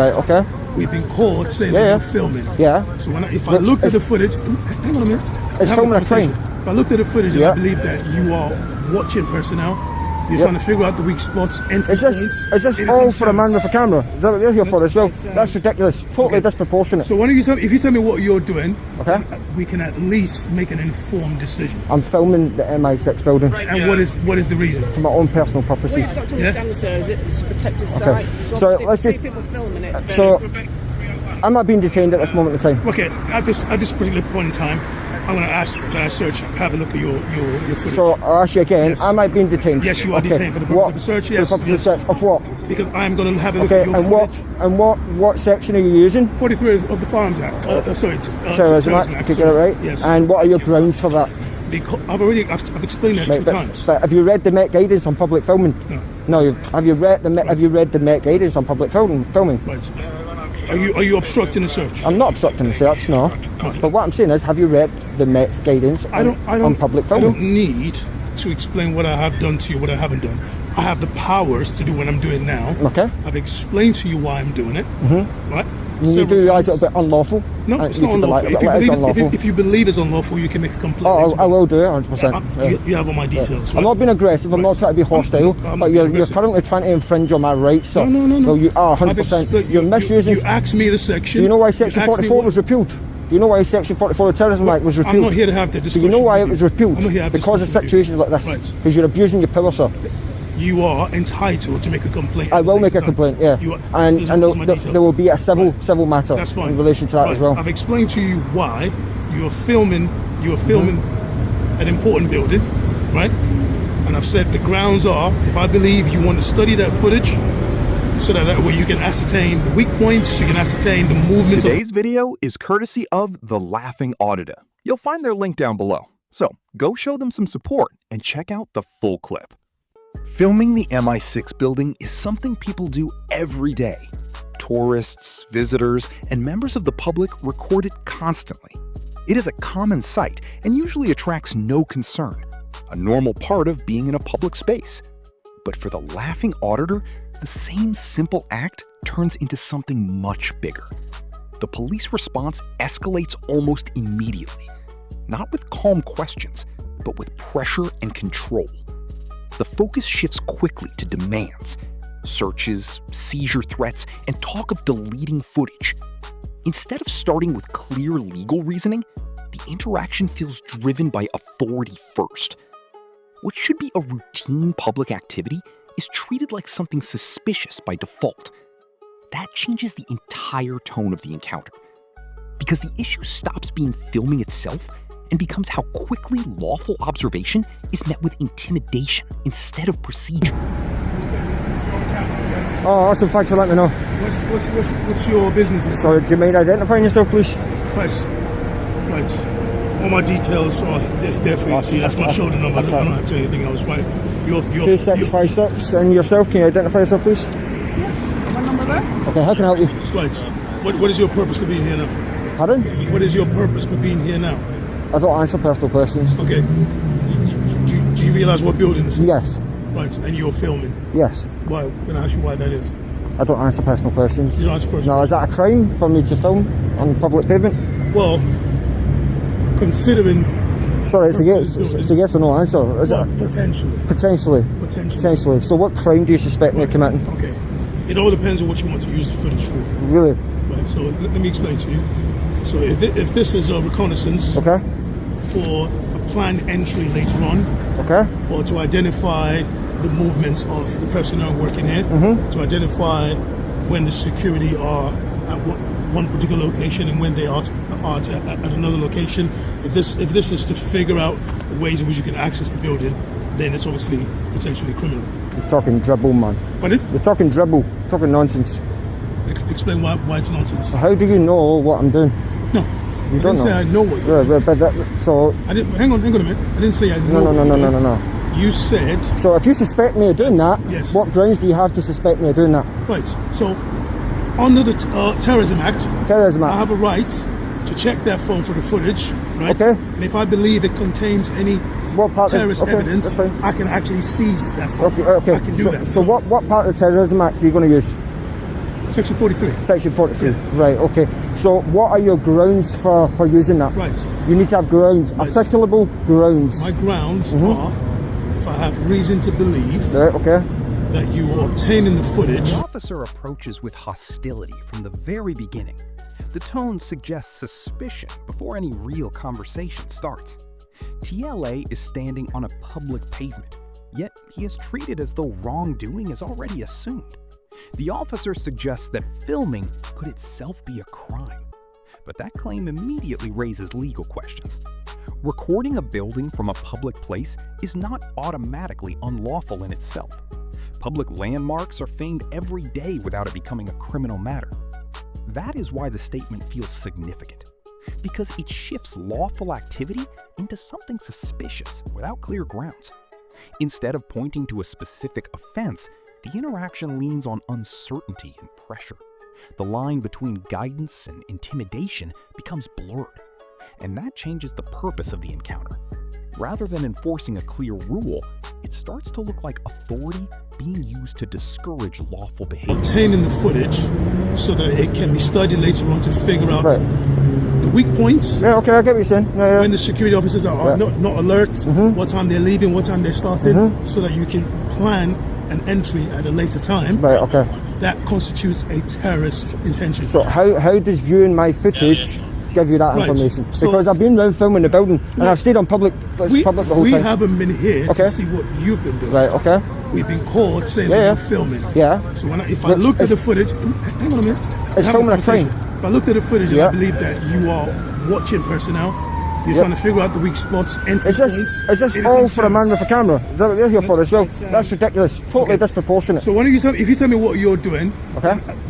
Right, okay. We've been caught saying that you're filming. Yeah. So if I looked at the footage, hang on a minute. It's filming a crime. If I looked at the footage and I believe that you are watching personnel, you're trying to figure out the weak spots, entry points. Is this all for a man with a camera? Is that what you're here for as well? That's ridiculous. Totally disproportionate. So why don't you tell me, if you tell me what you're doing, okay, we can at least make an informed decision. I'm filming the MI6 building. Right, and what is the reason? For my own personal purposes. Well, you've got to understand, sir, it's a protected site. So let's just people filming it. So am I being detained at this moment in time? Okay, at this particular point in time, I'm going to ask that I have a look at your footage. So I'll ask you again, am I being detained? Yes, you are detained for the purpose of a search, yes. For the purpose of search of what? Because I'm going to have a look at your footage. And what section are you using? 43 of the Firearms Act. Terrorism Act, you get it right? Yes. And what are your grounds for that? Because I've explained that 2 times. But have you read the Met guidance on public filming? No. Have you read the Met guidance on public filming? Right. Are you obstructing the search? I'm not obstructing the search, no. Right. But what I'm saying is, have you read the Met's guidance on public filming? I don't need to explain what I have done to you, what I haven't done. I have the powers to do what I'm doing now. Okay. I've explained to you why I'm doing it. Right? You do realise it's a bit unlawful? No, it's not unlawful. If you believe it's unlawful, you can make a complaint. I will do it, 100%. You have all my details. I'm not being aggressive, I'm not trying to be hostile, but you're currently trying to infringe on my rights, sir. No. So you are 100%. You're misusing... You asked me the section. Do you know why Section 44 was repealed? Do you know why Section 44 of the Terrorism Act was repealed? I'm not here to have the discussion. Do you know why it was repealed? I'm not here to have because of situations like this. Right. Because you're abusing your power, sir. You are entitled to make a complaint. I will make a complaint, yeah. And there will be a civil matter in relation to that as well. I've explained to you why you are filming an important building, right? And I've said the grounds are, if I believe you want to study that footage, so that way you can ascertain the weak points, you can ascertain the movements. Today's video is courtesy of The Laughing Auditor. You'll find their link down below. So go show them some support and check out the full clip. Filming the MI6 building is something people do every day. Tourists, visitors, and members of the public record it constantly. It is a common sight and usually attracts no concern, a normal part of being in a public space. But for the Laughing Auditor, the same simple act turns into something much bigger. The police response escalates almost immediately, not with calm questions, but with pressure and control. The focus shifts quickly to demands, searches, seizure threats, and talk of deleting footage. Instead of starting with clear legal reasoning, the interaction feels driven by authority first. What should be a routine public activity is treated like something suspicious by default. That changes the entire tone of the encounter, because the issue stops being filming itself and becomes how quickly lawful observation is met with intimidation instead of procedure. Oh, awesome. Thanks for letting me know. What's your business? Sorry, do you mind identifying yourself, please? Right. All my details are there for you to see. That's my shoulder number. I don't have to tell you anything else, right? 2656, and yourself, can you identify yourself, please? Yeah, my number there. Okay, how can I help you? Right. What is your purpose for being here now? Pardon? What is your purpose for being here now? I don't answer personal questions. Okay. Do you realise what building this is? Yes. Right, and you're filming? Yes. Why? I'm going to ask you why that is. I don't answer personal questions. You don't answer personal questions? No, is that a crime for me to film on public pavement? Well, considering... Sorry, it's a yes or no answer. Is it? Potentially. Potentially. So what crime do you suspect me of committing? Okay. It all depends on what you want to use the footage for. Really? Right, so let me explain to you. So if this is a reconnaissance for a planned entry later on, or to identify the movements of the personnel working here, to identify when the security are at one particular location and when they are at another location, if this is to figure out ways in which you can access the building, then it's obviously potentially criminal. You're talking dribble, man. Pardon? You're talking dribble, talking nonsense. Explain why it's nonsense. How do you know what I'm doing? No, you don't know. Say I know what you're doing. I didn't. Hang on a minute. I didn't say I know. No. You said. So if you suspect me of doing that, yes. What grounds do you have to suspect me of doing that? Right. So under the Terrorism Act, I have a right to check that phone for the footage. Right. Okay. And if I believe it contains any terrorist evidence, I can actually seize that phone. Okay. I can do that. So what part of the Terrorism Act are you going to use? Section 43. Section 43. Yeah. Right, okay. So what are your grounds for using that? Right. You need to have grounds, Right. articulable grounds. My grounds are if I have reason to believe Right, okay. that you are obtaining the footage. The officer approaches with hostility from the very beginning. The tone suggests suspicion before any real conversation starts. TLA is standing on a public pavement, yet he is treated as though wrongdoing is already assumed. The officer suggests that filming could itself be a crime, but that claim immediately raises legal questions. Recording a building from a public place is not automatically unlawful in itself. Public landmarks are famed every day without it becoming a criminal matter. That is why the statement feels significant, because it shifts lawful activity into something suspicious without clear grounds. Instead of pointing to a specific offense, the interaction leans on uncertainty and pressure. The line between guidance and intimidation becomes blurred, and that changes the purpose of the encounter. Rather than enforcing a clear rule, it starts to look like authority being used to discourage lawful behavior. Obtaining the footage so that it can be studied later on to figure out the weak points. Yeah, okay, I get what you're saying. Yeah. When the security officers are not alert, what time they're leaving, what time they're starting, so that you can plan an entry at a later time. Right, okay. That constitutes a terrorist intention. So how does viewing my footage give you that information? So, because I've been around filming the building and I've stayed on public the whole we time. haven't been here to see what you've been doing. Right, okay. We've been called saying that you're filming. Yeah. So if I looked at the footage, hang on a minute. It's filming a crime. If I looked at the footage and I believe that you are watching personnel, you're trying to figure out the weak spots, entry points. Is this all for a man with a camera? Is that what you're here for as well? That's ridiculous. Totally disproportionate. So why don't you if you tell me what you're doing,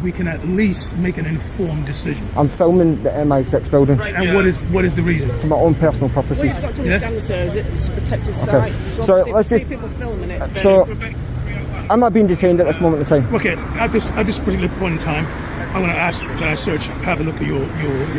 we can at least make an informed decision. I'm filming the MI6 building. Right, and what is the reason? For my own personal purposes. Well, you've got to understand, sir, it's a protected site. So let's see just people filming it. So am I being detained at this moment in time? Okay, at this particular point in time, I'm going to ask that I have a look at your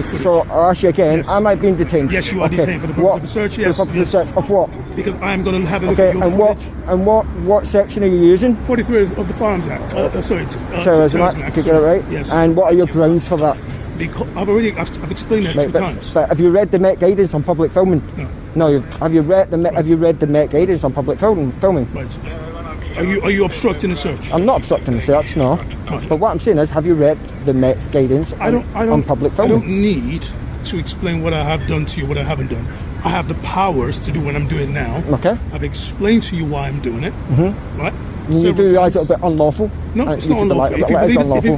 footage. So I'll ask you again, am I being detained? Yes, you are detained for the purpose of a search. Yes. For the purpose of search of what? Because I'm going to have a look at your footage. And what section are you using? 43 of the Firearms Act. Terrorism Act. Did you get it right? Yes. And what are your grounds for that? Because I've explained that two times. But have you read the Met guidance on public filming? No. Have you read the Met guidance on public filming? Right. Are you obstructing the search? I'm not obstructing the search, no. Right. But what I'm saying is, have you read the Met's guidance on public filming? I don't need to explain what I have done to you, what I haven't done. I have the powers to do what I'm doing now. Okay. I've explained to you why I'm doing it. Right? You do realise it's a bit unlawful? No, it's not unlawful.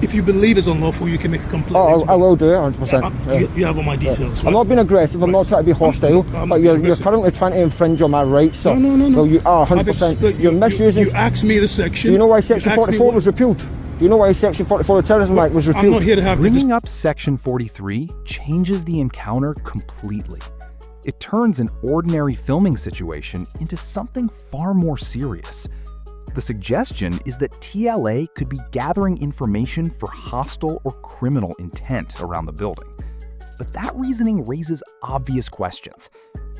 If you believe it's unlawful, you can make a complaint. I will do it, 100%. You have all my details. Right? I'm not being aggressive, I'm not trying to be hostile, but you're currently trying to infringe on my rights. So, no. Well, you are 100%. You're misusing... You asked me the section. Do you know why Section 44 was repealed? Do you know why Section 44 of the Terrorism Act was repealed? I'm not here to have Bringing up Section 43 changes the encounter completely. It turns an ordinary filming situation into something far more serious. The suggestion is that TLA could be gathering information for hostile or criminal intent around the building. But that reasoning raises obvious questions.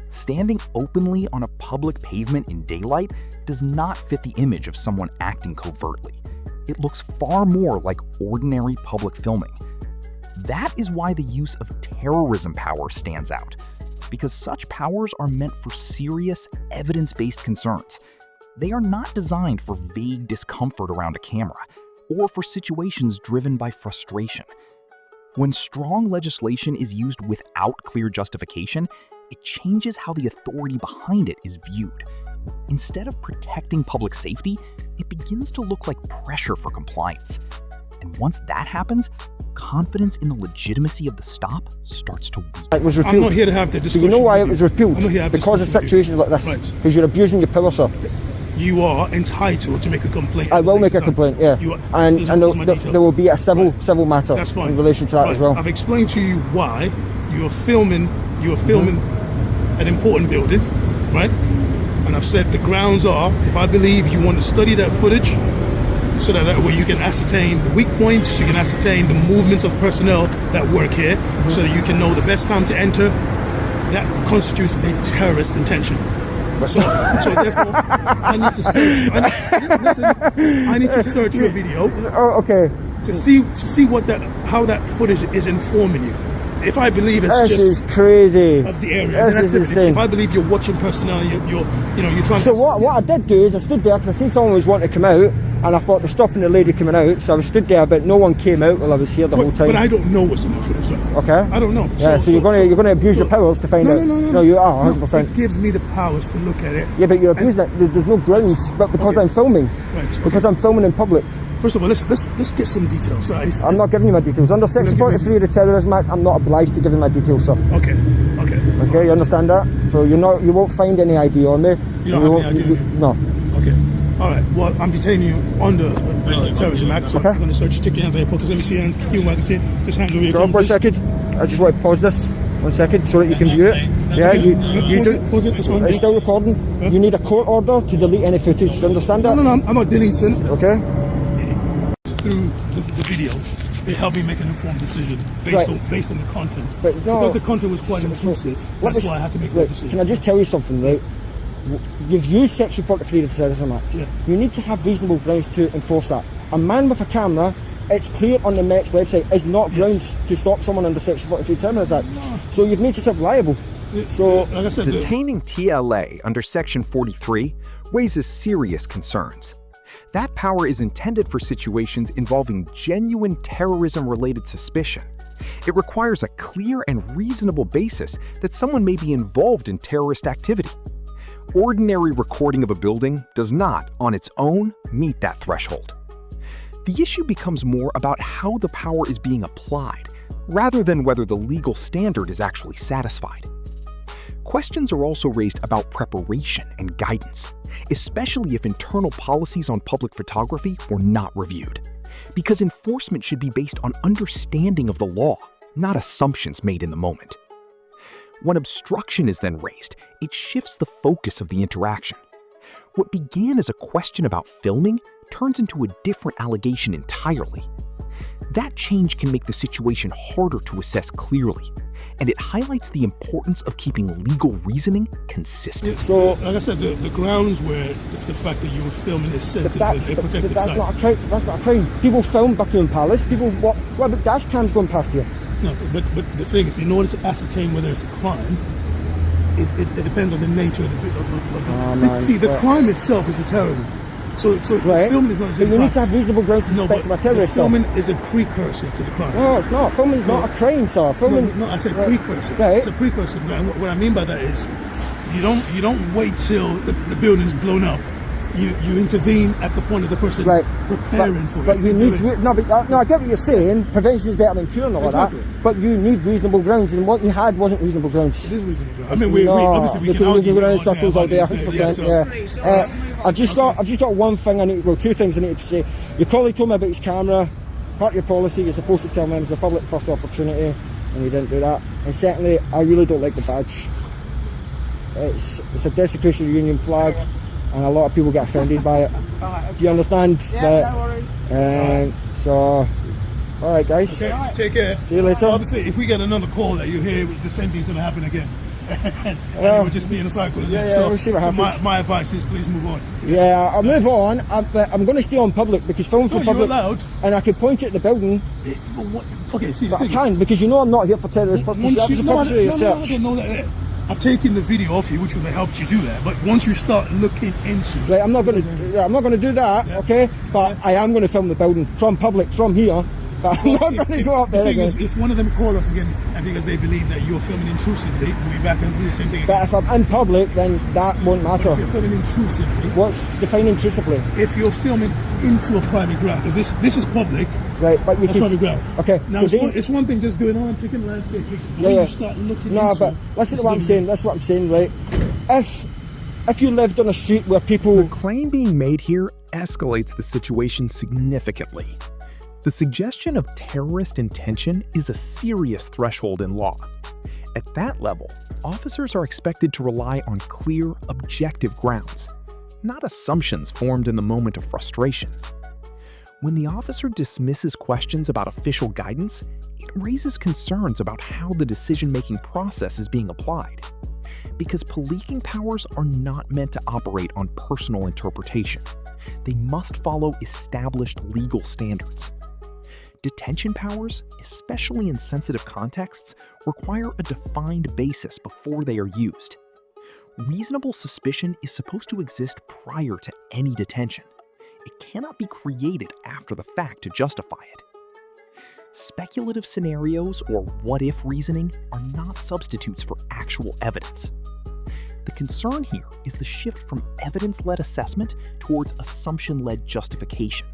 Standing openly on a public pavement in daylight does not fit the image of someone acting covertly. It looks far more like ordinary public filming. That is why the use of terrorism power stands out, because such powers are meant for serious, evidence-based concerns. They are not designed for vague discomfort around a camera, or for situations driven by frustration. When strong legislation is used without clear justification, it changes how the authority behind it is viewed. Instead of protecting public safety, it begins to look like pressure for compliance. And once that happens, confidence in the legitimacy of the stop starts to weaken. It was repealed. I'm not here to have the discussion. Do you know why it was repealed? Because of situations like this. Right. Because you're abusing your power, sir. You are entitled to make a complaint. I will make a complaint, yeah. And there will be a civil matter in relation to that as well. I've explained to you why you are filming an important building, right? And I've said the grounds are, if I believe you want to study that footage, so that way you can ascertain the weak points, you can ascertain the movements of personnel that work here, so that you can know the best time to enter. That constitutes a terrorist intention. So therefore, I need to search. I need to search your video. Oh, okay. to see how that footage is informing you. If I believe it's this just is crazy of the area, this is insane. If I believe you're watching personnel, you're trying. So what I did do is I stood there because I seen someone was wanting to come out, and I thought they're stopping the lady coming out, so I stood there, but no one came out while I was here the whole time. But I don't know what's in that footage. Right? Okay. I don't know. Yeah. So you're going to abuse your powers to find out. No. You are 100%. It gives me the powers to look at it. Yeah, but you're abusing it. There's no grounds, but because I'm filming. Right. Okay. Because I'm filming in public. First of all, let's get some details. I'm not giving you my details. Under Section 43 of the Terrorism Act, I'm not obliged to give you my details, sir. Okay. You understand that? So you won't find any ID on me. You don't have any ID? No. Okay. All right. Well, I'm detaining you under the Terrorism Act. So I'm going to search you. Take your hands out of your pockets. Let me see your hands. Keep them where I can see it. Just hand over your gun. 1 second. I just want to pause this. 1 second, so that you can view it. Yeah, okay. Pause it. It's still recording. Huh? You need a court order to delete any footage. Do you understand that? No, I'm not deleting. Okay. Through the video, it helped me make an informed decision based on the content. But no, because the content was quite intrusive, that's why I had to make that decision. Can I just tell you something, right? You've used Section 43 of the Terrorism Act. Yeah. You need to have reasonable grounds to enforce that. A man with a camera, it's clear on the Met's website, is not grounds to stop someone under Section 43 Terrorism Act. No. So you've made yourself liable. So, like I said, detaining TLA under Section 43 raises serious concerns. That power is intended for situations involving genuine terrorism-related suspicion. It requires a clear and reasonable basis that someone may be involved in terrorist activity. Ordinary recording of a building does not, on its own, meet that threshold. The issue becomes more about how the power is being applied, rather than whether the legal standard is actually satisfied. Questions are also raised about preparation and guidance, especially if internal policies on public photography were not reviewed, because enforcement should be based on understanding of the law, not assumptions made in the moment. When obstruction is then raised, it shifts the focus of the interaction. What began as a question about filming turns into a different allegation entirely. That change can make the situation harder to assess clearly, and it highlights the importance of keeping legal reasoning consistent. So, like I said, the grounds were the fact that you were filming is sensitive, a protected site. That's not a crime. People film Buckingham Palace. What about dash cams going past here? No, but the thing is, in order to ascertain whether it's a crime, it depends on the nature of the see, the crime itself is the terrorism. So filming is not a crime. You need to have reasonable grounds to suspect of a terrorist. Filming is a precursor to the crime. No, it's not. Filming is not a crime, sir. Filming. No, I said precursor. Right. It's a precursor to the crime. What I mean by that is, you don't wait till the building is blown up. You intervene at the point of the person preparing for it. But you need I get what you're saying. Prevention is better than cure and all exactly. that. But you need reasonable grounds, and what you had wasn't reasonable grounds. It is reasonable grounds. I mean, obviously we can argue around circles all day, 100%. Yeah. I've just got one thing two things I need to say. Your colleague told me about his camera. Part of your policy, you're supposed to tell members of the public first opportunity, and you didn't do that. And secondly, I really don't like the badge. It's a desecration of the Union flag, and a lot of people get offended by it. Do you understand? Yeah, no worries. So, alright guys. Okay, take care. See you later. Obviously, if we get another call that you hear, the same thing's going to happen again. And it will just be in a cycle, isn't it? So, we'll see what happens. My advice is please move on. Yeah, I'll move on. I'm going to stay on public because filming for public. You're allowed. And I can point it at the building. Okay, see. But I can because you know I'm not here for terrorist purposes. I don't know that. I've taken the video off you, which would have helped you do that. But once you start looking into, right, I'm not going to do that. Yeah. Okay, but I am going to film the building from public from here. But I'm not going to go up there again. If one of them call us again, and because they believe that you're filming intrusively, we'll be back and do the same thing again. But if I'm in public, then that won't matter. But if you're filming intrusively, what's defined intrusively? If you're filming into a private ground, because this is public, right? But you that's private ground. Okay. Now so it's one thing just doing, I'm taking landscape pictures. When you start looking into, but listen to what I'm saying. That's what I'm saying, right? If you lived on a street where people, the claim being made here escalates the situation significantly. The suggestion of terrorist intention is a serious threshold in law. At that level, officers are expected to rely on clear, objective grounds, not assumptions formed in the moment of frustration. When the officer dismisses questions about official guidance, it raises concerns about how the decision-making process is being applied. Because policing powers are not meant to operate on personal interpretation. They must follow established legal standards. Detention powers, especially in sensitive contexts, require a defined basis before they are used. Reasonable suspicion is supposed to exist prior to any detention. It cannot be created after the fact to justify it. Speculative scenarios or what-if reasoning are not substitutes for actual evidence. The concern here is the shift from evidence-led assessment towards assumption-led justification.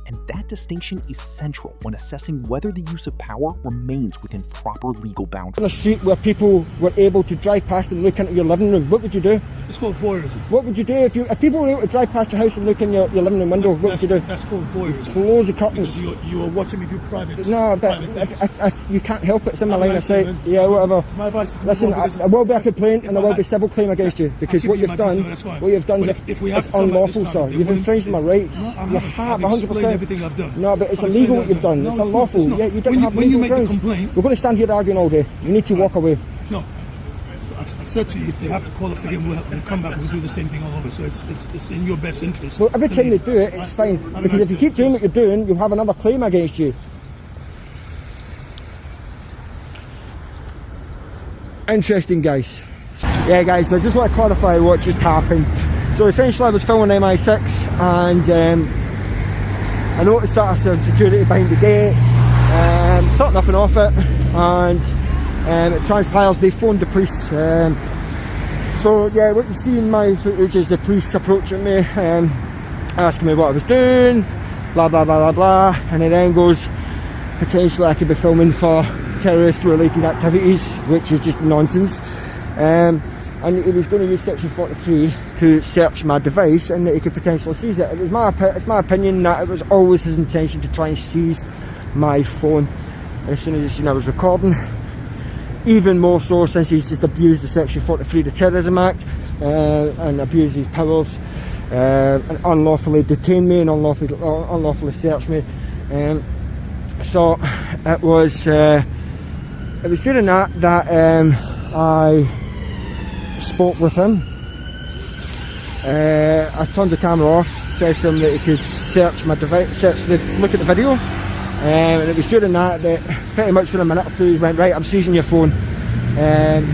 And that distinction is central when assessing whether the use of power remains within proper legal boundaries. On a street where people were able to drive past and look into your living room, what would you do? It's called voyeurism. What would you do if people were able to drive past your house and look in your living room window? What would you do? That's called voyeurism. Close the curtains. Because you are watching me do private. No, but if you can't help it, it's in my line of sight. Yeah, whatever. My advice is listen, I will be a complaint and there will be civil claim against you because what you've done is unlawful, sir. You've infringed my rights. You have 100%. Everything I've done. No, but it's illegal what you've done. It's unlawful. Yeah, you didn't have legal grounds. We're going to stand here arguing all day. You need to walk away. No. I've said to you, if they have to call us again, we'll come back, we'll do the same thing all over. So it's in your best interest. Well, every time they do it, it's fine. Because if you keep doing what you're doing, you'll have another claim against you. Interesting, guys. Yeah, guys, I just want to clarify what just happened. So essentially I was filming MI6 and I noticed that I saw security behind the gate, thought nothing of it, and it transpires they phoned the police. So yeah, what you see in my footage is the police approaching me, asking me what I was doing, blah blah blah blah blah, and it then goes, potentially I could be filming for terrorist related activities, which is just nonsense. And he was going to use section 43 to search my device and that he could potentially seize it. It's my opinion that it was always his intention to try and seize my phone. As soon as he's seen I was recording, even more so since he's just abused the section 43 of the Terrorism Act and abused his powers and unlawfully detained me and unlawfully searched me. So it was during that I spoke with him. I turned the camera off, said to him that he could search my device, look at the video, and it was during that pretty much for a minute or two he went, right, I'm seizing your phone,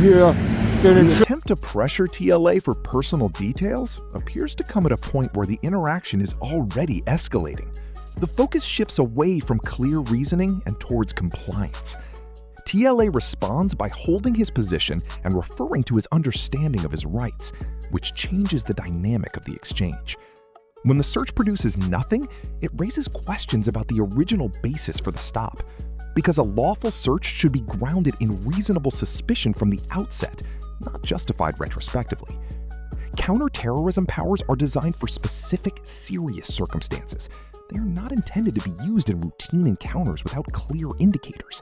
you're doing the attempt to pressure TLA for personal details appears to come at a point where the interaction is already escalating. The focus shifts away from clear reasoning and towards compliance. TLA responds by holding his position and referring to his understanding of his rights, which changes the dynamic of the exchange. When the search produces nothing, it raises questions about the original basis for the stop, because a lawful search should be grounded in reasonable suspicion from the outset, not justified retrospectively. Counterterrorism powers are designed for specific, serious circumstances. They are not intended to be used in routine encounters without clear indicators.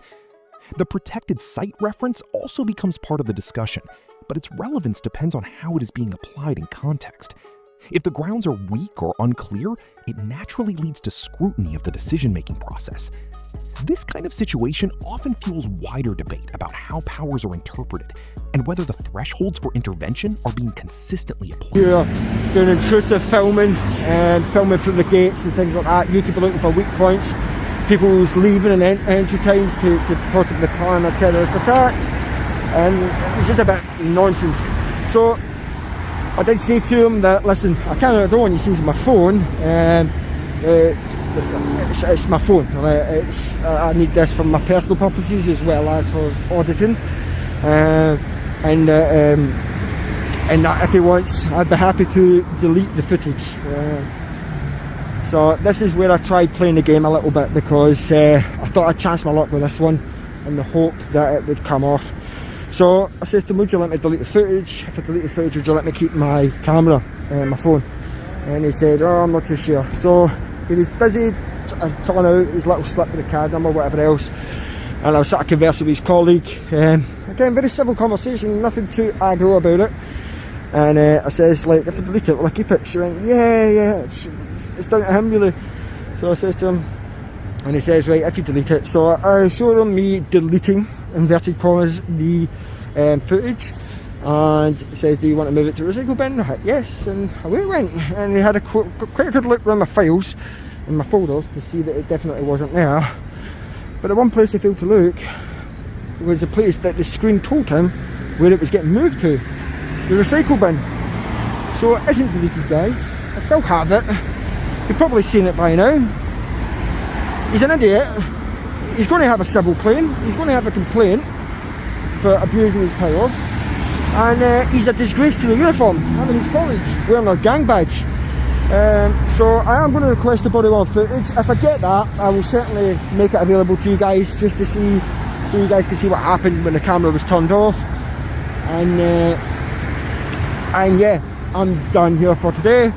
The protected site reference also becomes part of the discussion, but its relevance depends on how it is being applied in context. If the grounds are weak or unclear, it naturally leads to scrutiny of the decision-making process. This kind of situation often fuels wider debate about how powers are interpreted and whether the thresholds for intervention are being consistently applied. You're doing intrusive filming and filming through the gates and things like that. You could be looking for weak points, people's leaving and entry times to possibly plan a terrorist attack, and it's just a bit nonsense. So I did say to him that, listen, I don't want you seizing my phone, it's my phone, I need this for my personal purposes as well as for auditing, and that if he wants, I'd be happy to delete the footage. So this is where I tried playing the game a little bit, because I thought I'd chance my luck with this one in the hope that it would come off. So I said to him, would you let me delete the footage? If I delete the footage, would you let me keep my camera, my phone? And he said, oh, I'm not too sure. So he was busy filling out his little slip with the card number, whatever else. And I was sort of conversing with his colleague. Again, very civil conversation, nothing too aggro about it. And I says, like, if I delete it, will I keep it? She went, yeah, it's down to him really. So I says to him, and he says, right, if you delete it. So I showed him me deleting, inverted commas, the footage, and he says, do you want to move it to recycle bin? I went, yes, and away it went. And he had quite a good look around my files and my folders to see that it definitely wasn't there. But the one place he failed to look was the place that the screen told him where it was getting moved to, the recycle bin. So it isn't deleted, guys. I still have it. You've probably seen it by now. He's an idiot. He's going to have a civil claim. He's going to have a complaint for abusing his powers. And he's a disgrace to the uniform. Him and his colleagues wearing their gang badge. So I am going to request the body worn footage. If I get that, I will certainly make it available to you guys, just to see, so you guys can see what happened when the camera was turned off. And yeah, I'm done here for today.